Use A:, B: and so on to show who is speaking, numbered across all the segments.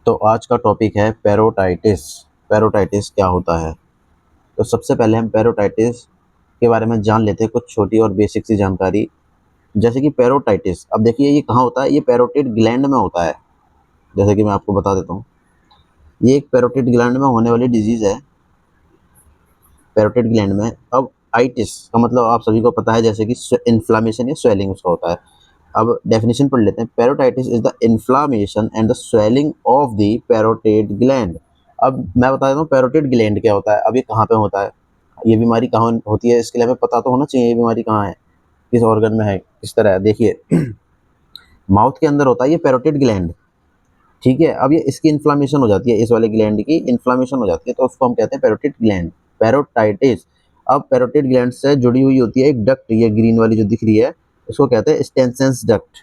A: तो आज का टॉपिक है पेरोटाइटिस। पेरोटाइटिस क्या होता है? तो सबसे पहले हम पेरोटाइटिस के बारे में जान लेते हैं कुछ छोटी और बेसिक सी जानकारी। जैसे कि पेरोटाइटिस, अब देखिए ये कहाँ होता है, ये पैरोटिड ग्लैंड में होता है। जैसे कि मैं आपको बता देता हूँ, ये एक पैरोटिड ग्लैंड में होने वाली डिजीज़ है। पैरोटिड ग्लैंड में, अब आइटिस का मतलब आप सभी को पता है, जैसे कि इन्फ्लामेशन या स्वेलिंग उसका होता है। अब डेफिनेशन पढ़ लेते हैं। Parotitis is the inflammation and the swelling of the parotid gland. अब मैं बता देता हूँ पैरोटिड ग्लैंड क्या होता है, अब ये कहाँ पे होता है, ये बीमारी कहाँ होती है, इसके लिए हमें पता तो होना चाहिए ये बीमारी कहाँ है, किस ऑर्गन में है, किस तरह है। देखिए माउथ के अंदर होता है ये पैरोटिड ग्लैंड, ठीक है। अब ये इसकी इन्फ्लामेशन हो जाती है, इस वाले ग्लैंड की इन्फ्लामेशन हो जाती है, तो उसको हम कहते हैं पैरोटिड ग्लैंड, पैरोटाइटिस। अब पैरोटिड ग्लैंड से जुड़ी हुई होती है एक डक्ट, ये ग्रीन वाली जो दिख रही है उसको कहते हैं स्टेनसेंस डक्ट।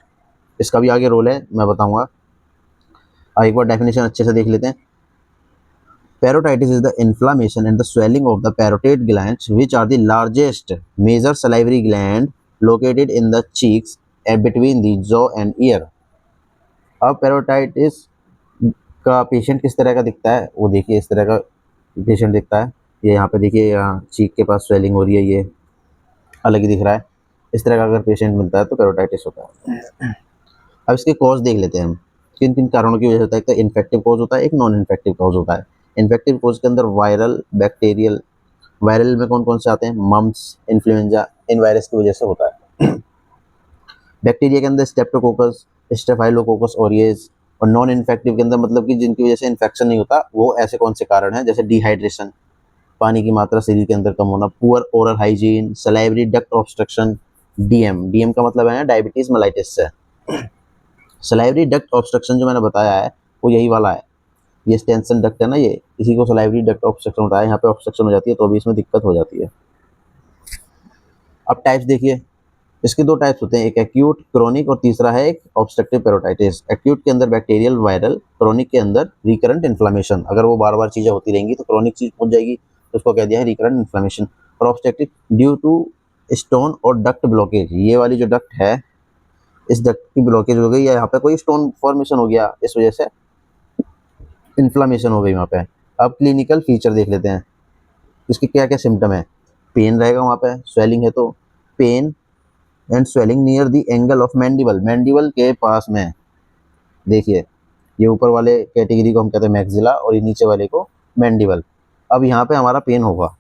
A: इसका भी आगे रोल है, मैं बताऊंगा। एक बार डेफिनेशन अच्छे से देख लेते हैं। Parotitis is the inflammation and the swelling of the parotid glands, which are the largest major salivary gland located in the cheeks and between the jaw and ear. अब पेरोटाइटिस का पेशेंट किस तरह का दिखता है, वो देखिए इस तरह का पेशेंट दिखता है। ये यहाँ पे देखिए, यहाँ चीक के पास स्वेलिंग हो रही है, ये अलग ही दिख रहा है। इस तरह का अगर पेशेंट मिलता है तो पेरोटाइटिस होता है। अब इसके कॉज देख लेते हैं हम, किन किन कारणों की वजह से होता है। एक तो इन्फेक्टिव कॉज होता है, एक नॉन इन्फेक्टिव कॉज होता है। इन्फेक्टिव कॉज के अंदर वायरल, बैक्टीरियल। वायरल में कौन कौन से आते हैं, मम्स, इन्फ्लुएंजा, इन वायरस की वजह से होता है। बैक्टीरिया के अंदर स्टेप्टोकोकस, स्टेफाइलोकोकस ऑरिएज। और नॉन इन्फेक्टिव के अंदर मतलब कि जिनकी वजह से इन्फेक्शन नहीं होता, वो ऐसे कौन से कारण हैं, जैसे डिहाइड्रेशन, पानी की मात्रा शरीर के अंदर कम होना, poor oral hygiene, salivary duct obstruction. DM, DM का मतलब है डायबिटीज मेलाइटिस से। सलाइवरी डक्ट ऑब्स्ट्रक्शन जो मैंने बताया है वो यही वाला है, ये स्टेंसन डक्ट है ना, ये इसी को सलाइवरी डक्ट ऑब्स्ट्रक्शन होता है। यहाँ पे ऑब्स्ट्रक्शन हो जाती है तो भी इसमें दिक्कत हो जाती है। अब टाइप्स देखिए, इसके दो टाइप्स होते हैं, एक एक्यूट क्रोनिक और तीसरा है एक ऑब्स्ट्रक्टिव पेरोटाइटिस। एक्यूट के अंदर बैक्टीरियल वायरल, क्रोनिक के अंदर रिकरेंट इन्फ्लामेशन। अगर वो बार बार चीज़ें होती रहेंगी तो क्रोनिक चीज़ पहुंच जाएगी, तो उसको कह दिया है रिकरेंट इन्फ्लामेशन। और ऑब्स्ट्रक्टिव ड्यू टू स्टोन और डक्ट ब्लॉकेज, ये वाली जो डक्ट है इस डक्ट की ब्लॉकेज हो गई या यहाँ पे कोई स्टोन फॉर्मेशन हो गया, इस वजह से इन्फ्लामेशन हो गई वहाँ पे। अब क्लिनिकल फीचर देख लेते हैं, इसके क्या क्या सिम्टम है। पेन रहेगा वहाँ पे, स्वेलिंग है तो pain and swelling near the angle of mandible, mandible के पास में। देखिए ये ऊपर वाले कैटेगरी को हम कहते हैं मैक्सिला और ये नीचे वाले को मैंडिबल। अब यहाँ पे हमारा पेन होगा,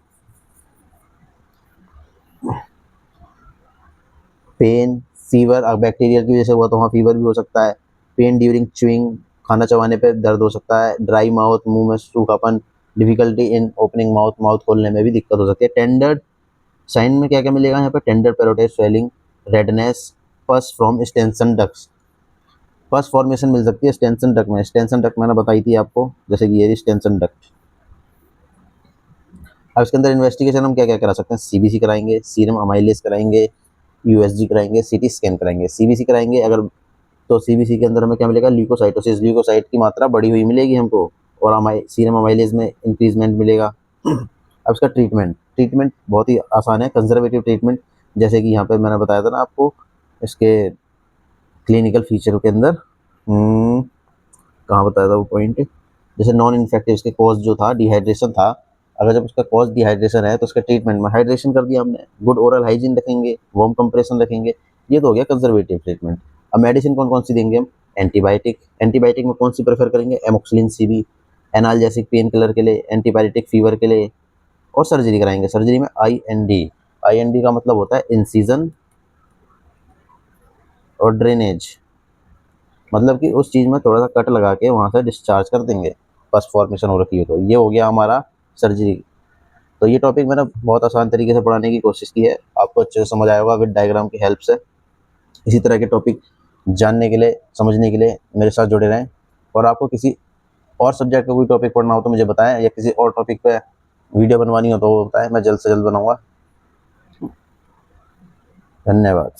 A: पेन, फीवर, बैक्टीरियल की वजह से हुआ तो वहाँ फीवर भी हो सकता है। पेन ड्यूरिंग च्यूइंग, खाना चबाने पे दर्द हो सकता है। ड्राई माउथ, मुंह में सूखापन। Difficulty in opening mouth, mouth खोलने में भी दिक्कत हो सकती है। टेंडर साइन में क्या क्या मिलेगा यहाँ पे, tender parotitis, swelling, redness, pus from Stensen ducts. Pus formation मिल सकती है स्टेंसन डक्ट में, स्टेंसन डक्ट मैंने बताई थी आपको, जैसे कि ये स्टेंसन डक्ट। अब इसके अंदर इन्वेस्टिगेशन हम क्या क्या करा सकते हैं, सीबीसी कराएंगे, सीरम अमाइलेज कराएंगे, यूएसजी कराएंगे, सीटी स्कैन कराएंगे। सीबीसी कराएंगे अगर, तो सीबीसी के अंदर हमें क्या मिलेगा, ल्यूकोसाइटोसिस, ल्यूकोसाइट की मात्रा बढ़ी हुई मिलेगी हमको, और सीरम अमाइलेज में इंक्रीजमेंट मिलेगा। अब इसका ट्रीटमेंट, ट्रीटमेंट बहुत ही आसान है, कंजर्वेटिव ट्रीटमेंट, जैसे कि यहाँ पे मैंने बताया था ना आपको इसके क्लिनिकल फीचर के अंदर। कहाँ बताया था वो पॉइंट, जैसे नॉन इन्फेक्टिव, इसके कॉज जो था डिहाइड्रेशन था, अगर जब उसका कॉज डिहाइड्रेशन है तो उसके ट्रीटमेंट में हाइड्रेशन कर दिया हमने, गुड ओरल हाइजीन रखेंगे, वार्म कंप्रेशन रखेंगे, ये तो हो गया कंजर्वेटिव ट्रीटमेंट। अब मेडिसिन कौन कौन सी देंगे हम, एंटीबायोटिक, एंटीबायोटिक में कौन सी प्रेफर करेंगे, amoxicillin CB, analgesic pain killer के लिए, एंटीबायोटिक फीवर के लिए, और सर्जरी कराएंगे। सर्जरी में आईएनडी, आईएनडी का मतलब होता है इंसिजन और ड्रेनेज, मतलब कि उस चीज़ में थोड़ा सा कट लगा के वहाँ से डिस्चार्ज कर देंगे, पस फॉर्मेशन हो रखी है तो। ये हो गया हमारा सर्जरी। तो ये टॉपिक मैंने बहुत आसान तरीके से पढ़ाने की कोशिश की है, आपको अच्छे से समझ आया होगा विद डायग्राम की हेल्प से। इसी तरह के टॉपिक जानने के लिए, समझने के लिए मेरे साथ जुड़े रहें। और आपको किसी और सब्जेक्ट का कोई टॉपिक पढ़ना हो तो मुझे बताएं, या किसी और टॉपिक पे वीडियो बनवानी हो तो वो बताएं, मैं जल्द से जल्द बनाऊँगा। धन्यवाद।